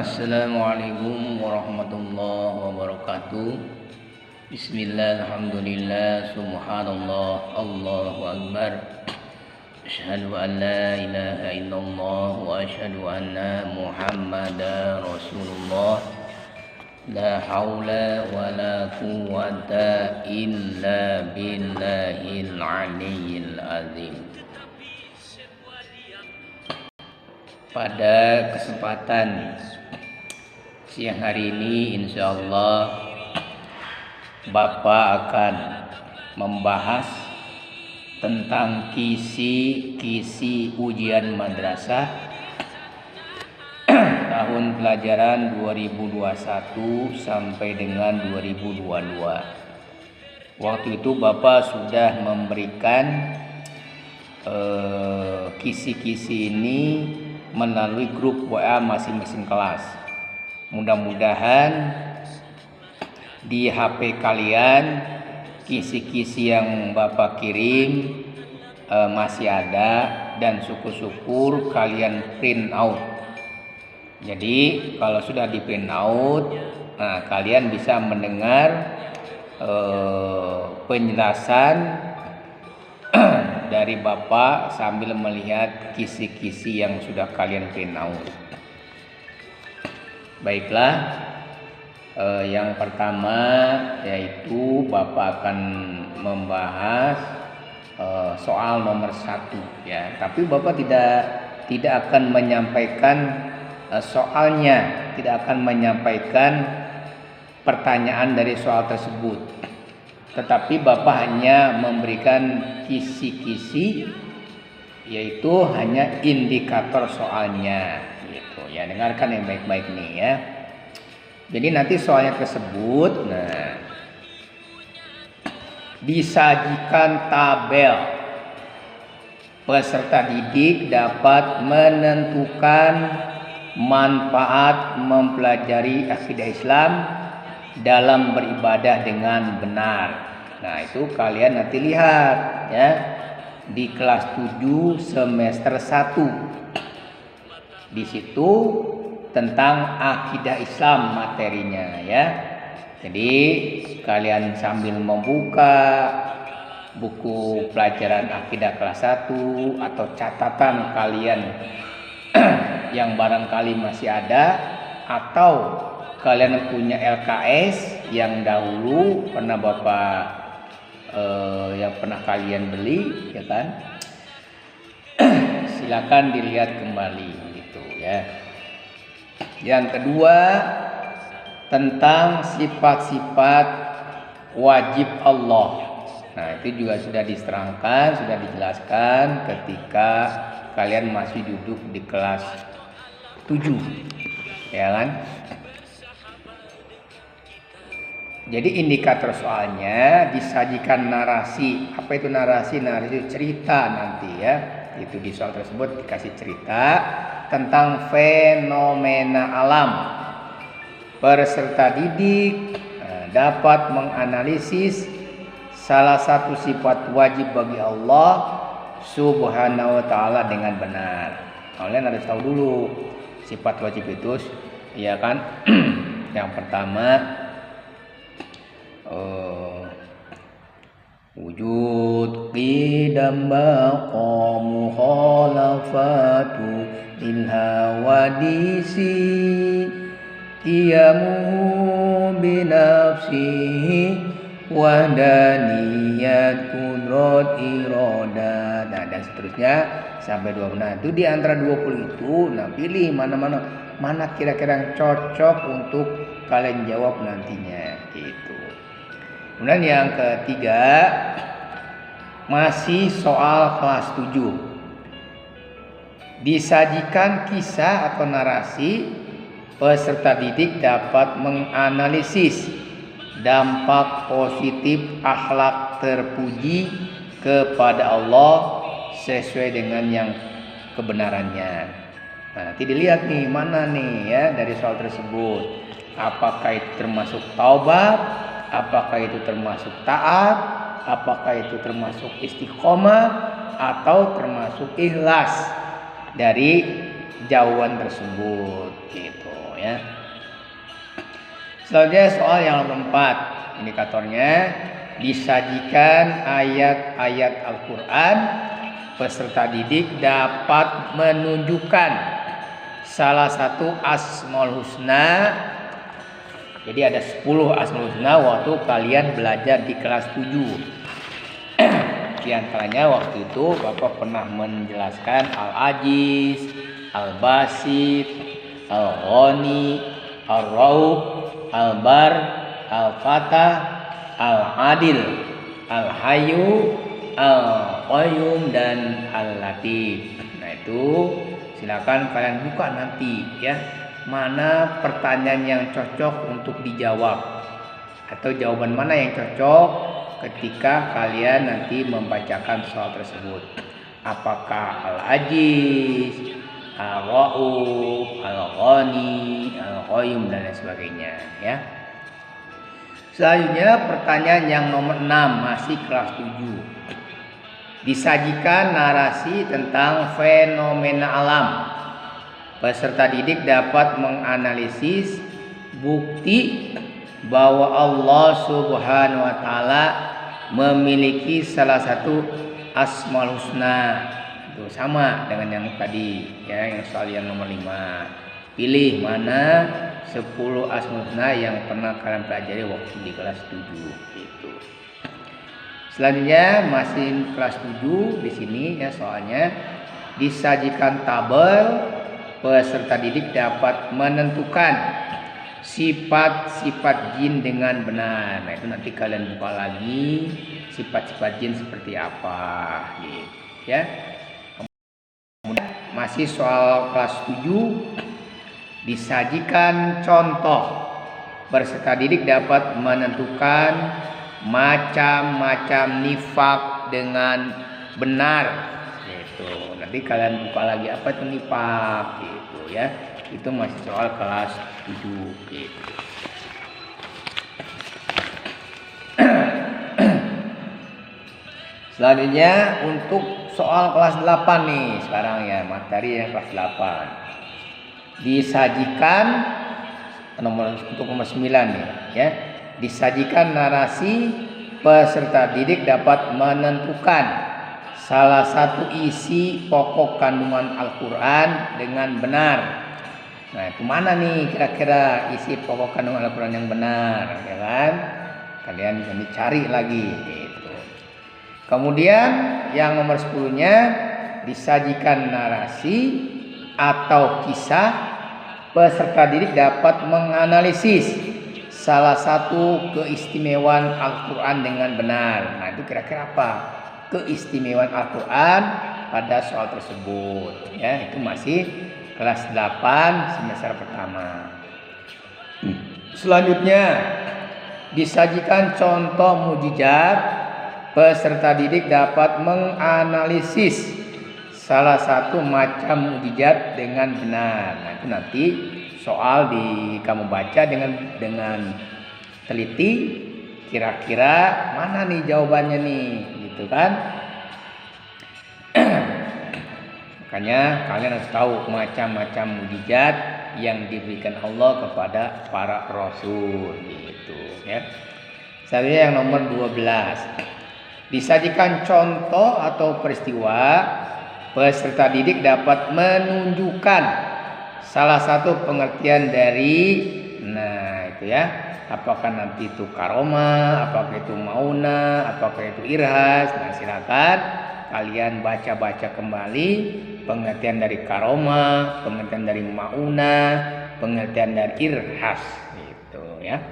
Assalamualaikum warahmatullahi wabarakatuh. Bismillah, alhamdulillah, subhanallah, Allahu akbar. Asyhadu an la ilaha illallah wa asyhadu anna Muhammadar Rasulullah. La haula wa la quwwata illa billahil aliyyil azim. Pada kesempatan siang hari ini, insya Allah Bapak akan membahas tentang kisi-kisi ujian madrasah tahun pelajaran 2021 sampai dengan 2022. Waktu itu Bapak sudah memberikan kisi-kisi ini melalui grup WA masing-masing kelas. Mudah-mudahan di HP kalian kisi-kisi yang Bapak kirim masih ada, dan syukur-syukur kalian print out. Jadi kalau sudah di print out, nah, kalian bisa mendengar penjelasan dari Bapak sambil melihat kisi-kisi yang sudah kalian print out. Baiklah, yang pertama yaitu Bapak akan membahas soal nomor 1 ya. Tapi Bapak tidak akan menyampaikan soalnya, tidak akan menyampaikan pertanyaan dari soal tersebut. Tetapi Bapak hanya memberikan kisi-kisi, yaitu hanya indikator soalnya gitu ya. Dengarkan yang baik-baik nih ya. Jadi nanti soalnya tersebut, nah, disajikan tabel. Peserta didik dapat menentukan manfaat mempelajari akidah Islam dalam beribadah dengan benar. Nah, itu kalian nanti lihat ya di kelas 7 semester 1. Di situ tentang akidah Islam materinya ya. Jadi kalian sambil membuka buku pelajaran akidah kelas 1 atau catatan kalian yang barangkali masih ada, atau kalian punya LKS yang dahulu pernah Bapak yang pernah kalian beli ya kan, silakan dilihat kembali gitu ya. Yang kedua, tentang sifat-sifat wajib Allah. Nah, itu juga sudah diterangkan, sudah dijelaskan ketika kalian masih duduk di kelas 7 ya kan. Jadi indikator soalnya disajikan narasi. Apa itu narasi? Narasi itu cerita nanti ya. Itu di soal tersebut dikasih cerita tentang fenomena alam. Peserta didik dapat menganalisis salah satu sifat wajib bagi Allah Subhanahu wa ta'ala dengan benar. Kalian harus tahu dulu sifat wajib itu ya kan. Yang pertama, wujud qidam baqa mukhalafatu lil hawadisi qiyamu binafsihi wahdaniyat qudrat iradah. Nah, dan seterusnya sampai 20. Nah, itu di antara 20 itu, nah pilih mana kira-kira yang cocok untuk kalian jawab nantinya gitu. Kemudian yang ketiga, masih soal kelas 7. Disajikan kisah atau narasi. Peserta didik dapat menganalisis dampak positif akhlak terpuji kepada Allah sesuai dengan yang kebenarannya. Nah, nanti dilihat nih mana nih ya dari soal tersebut. Apakah itu termasuk taubat? Apakah itu termasuk taat? Apakah itu termasuk istiqomah? Atau termasuk ikhlas dari jawaban tersebut gitu ya. Selanjutnya soal yang nomor 4, indikatornya disajikan ayat-ayat Al-Qur'an, peserta didik dapat menunjukkan salah satu Asmaul Husna. Jadi ada 10 Asmaul Husna waktu kalian belajar di kelas 7. Di antaranya waktu itu Bapak pernah menjelaskan Al-Aziz, Al-Basit, Al-Ghani, Ar-Rauf, Al-Bar, Al-Fatah, Al-Adil, Al-Hayyu, Al-Qayyum, dan Al-Latif. Nah itu silakan kalian buka nanti ya, mana pertanyaan yang cocok untuk dijawab atau jawaban mana yang cocok ketika kalian nanti membacakan soal tersebut. Apakah Al-Aziz, Al-Rauf, Al-Ghani, Al-Qayyum, dan lain sebagainya ya. Selanjutnya pertanyaan yang nomor 6, masih kelas 7. Disajikan narasi tentang fenomena alam. Peserta didik dapat menganalisis bukti bahwa Allah Subhanahu wa taala memiliki salah satu Asmaul Husna. Itu sama dengan yang tadi ya, yang soal yang nomor 5. Pilih mana 10 Asmaul Husna yang pernah kalian pelajari waktu di kelas 7 gitu. Selanjutnya masih kelas 7 di sini ya, soalnya disajikan tabel, peserta didik dapat menentukan sifat-sifat jin dengan benar. Nah itu nanti kalian buka lagi sifat-sifat jin seperti apa gitu ya. Kemudian masih soal kelas 7, disajikan contoh, peserta didik dapat menentukan macam-macam nifak dengan benar gitu. Nanti kalian buka lagi apa itu nifak gitu ya. Itu masih soal kelas 7 gitu. Selanjutnya untuk soal kelas 8 nih sekarang ya, materi yang kelas 8. Disajikan untuk nomor 9 nih ya. Disajikan narasi, peserta didik dapat menentukan salah satu isi pokok kandungan Al-Qur'an dengan benar. Nah itu mana nih kira-kira isi pokok kandungan Al-Quran yang benar ya kan? Kalian bisa dicari lagi gitu. Kemudian yang nomor 10-nya, disajikan narasi atau kisah, peserta didik dapat menganalisis salah satu keistimewaan Al-Quran dengan benar. Nah itu kira-kira apa keistimewaan Al-Quran pada soal tersebut ya. Itu masih kelas 8 semester pertama. Selanjutnya disajikan contoh mukjizat, peserta didik dapat menganalisis salah satu macam mukjizat dengan benar. Nah itu nanti soal kamu baca dengan teliti, kira-kira mana nih jawabannya nih gitu kan. Makanya kalian harus tahu macam-macam mukjizat yang diberikan Allah kepada para rasul gitu ya. Selanjutnya yang nomor 12. Disajikan contoh atau peristiwa, peserta didik dapat menunjukkan salah satu pengertian dari itu ya. Apakah nanti itu karomah, apakah itu mauna, apakah itu irhas. Nah silakan kalian baca-baca kembali pengertian dari karomah, pengertian dari mauna, pengertian dari irhas gitu ya.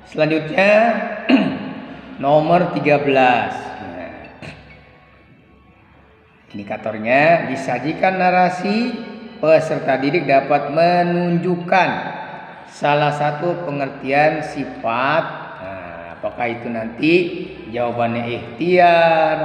Selanjutnya nomor 13. Nah, indikatornya disajikan narasi, peserta didik dapat menunjukkan salah satu pengertian sifat. Nah, apakah itu nanti jawabannya ikhtiar,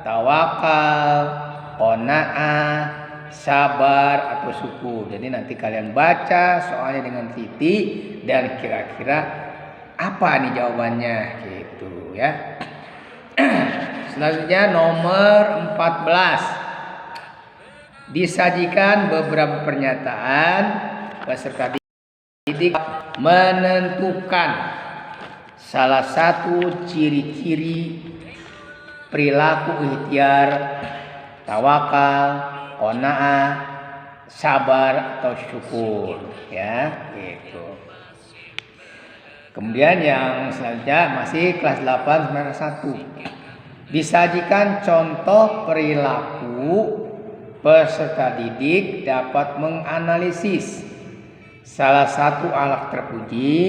tawakal, qanaah, sabar, atau syukur. Jadi nanti kalian baca soalnya dengan teliti dan kira-kira apa nih jawabannya gitu ya. Selanjutnya nomor 14. Disajikan beberapa pernyataan peserta didik menentukan salah satu ciri-ciri perilaku ikhtiar, tawakal, qanaah, sabar atau syukur, ya, gitu. Kemudian yang selanjutnya masih kelas 8 semester 1. Disajikan contoh perilaku peserta didik dapat menganalisis salah satu alat terpuji,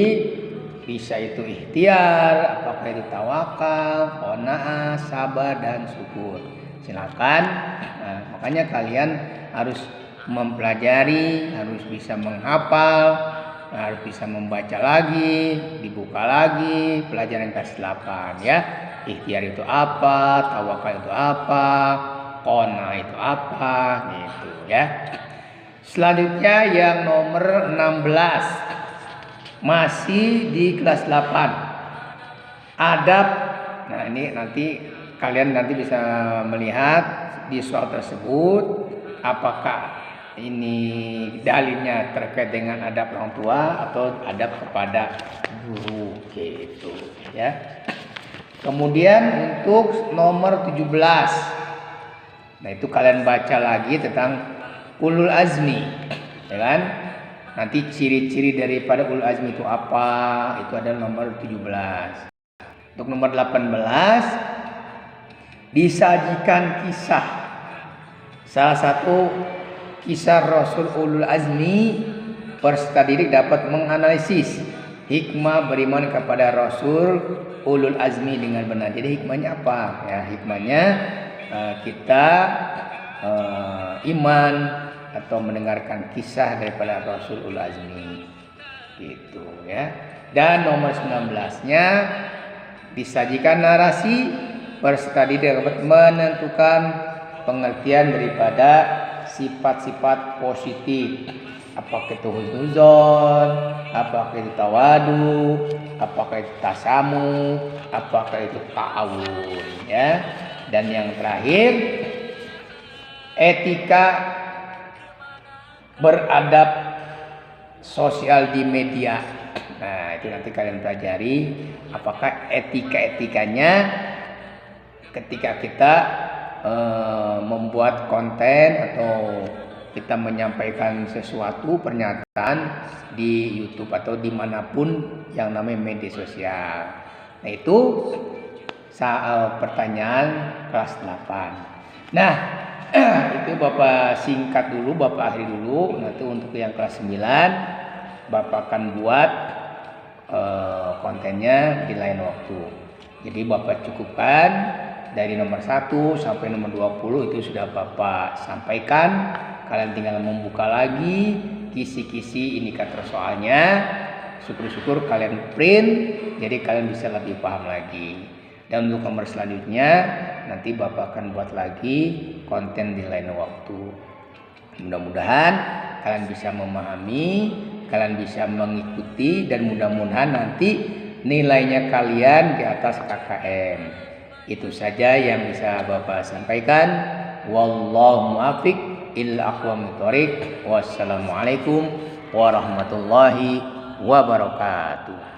bisa itu ikhtiar, apakah itu tawakal, qanaah, sabar dan syukur. Silakan. Nah, makanya kalian harus mempelajari, harus bisa menghafal, harus bisa membaca lagi, dibuka lagi pelajaran kelas 8 ya. Ikhtiar itu apa, tawakal itu apa, qanaah itu apa, gitu ya. Selanjutnya yang nomor 16, masih di kelas 8. Adab. Nah, ini nanti kalian bisa melihat di soal tersebut apakah ini dalilnya terkait dengan adab orang tua atau adab kepada guru, gitu ya. Kemudian untuk nomor 17. Nah, itu kalian baca lagi tentang ulul azmi, ya kan? Nanti ciri-ciri daripada ulul azmi itu apa? Itu adalah nomor 17. Untuk nomor 18, disajikan kisah. Salah satu kisah Rasul ulul azmi, peserta didik dapat menganalisis hikmah beriman kepada Rasul ulul azmi dengan benar. Jadi hikmahnya apa? Ya, hikmahnya kita iman atau mendengarkan kisah daripada Rasul ulul azmi, gitu ya. Dan nomor 19-nya disajikan narasi, peserta didik dapat menentukan pengertian daripada sifat-sifat positif. Apakah itu husnuzon, apakah itu tawadu, apakah itu tasamu, apakah itu ta'awun, ya. Dan yang terakhir, etika beradab sosial di media. Nah, itu nanti kalian pelajari apakah etika-etikanya ketika kita membuat konten atau kita menyampaikan sesuatu pernyataan di YouTube atau dimanapun yang namanya media sosial. Nah, itu pertanyaan kelas 8. Nah, itu Bapak singkat dulu, Bapak akhiri dulu. Nanti untuk yang kelas 9 Bapak akan buat kontennya di lain waktu. Jadi Bapak cukupkan dari nomor 1 sampai nomor 20 itu sudah Bapak sampaikan. Kalian tinggal membuka lagi kisi-kisi indikator soalnya. Syukur-syukur kalian print, jadi kalian bisa lebih paham lagi. Dan untuk nomor selanjutnya nanti Bapak akan buat lagi konten di lain waktu. Mudah-mudahan kalian bisa memahami, kalian bisa mengikuti, dan mudah-mudahan nanti nilainya kalian di atas KKM. Itu saja yang bisa Bapak sampaikan. Wallahu muwaffiq ila aqwamit thoriq. Wassalamualaikum warahmatullahi wabarakatuh.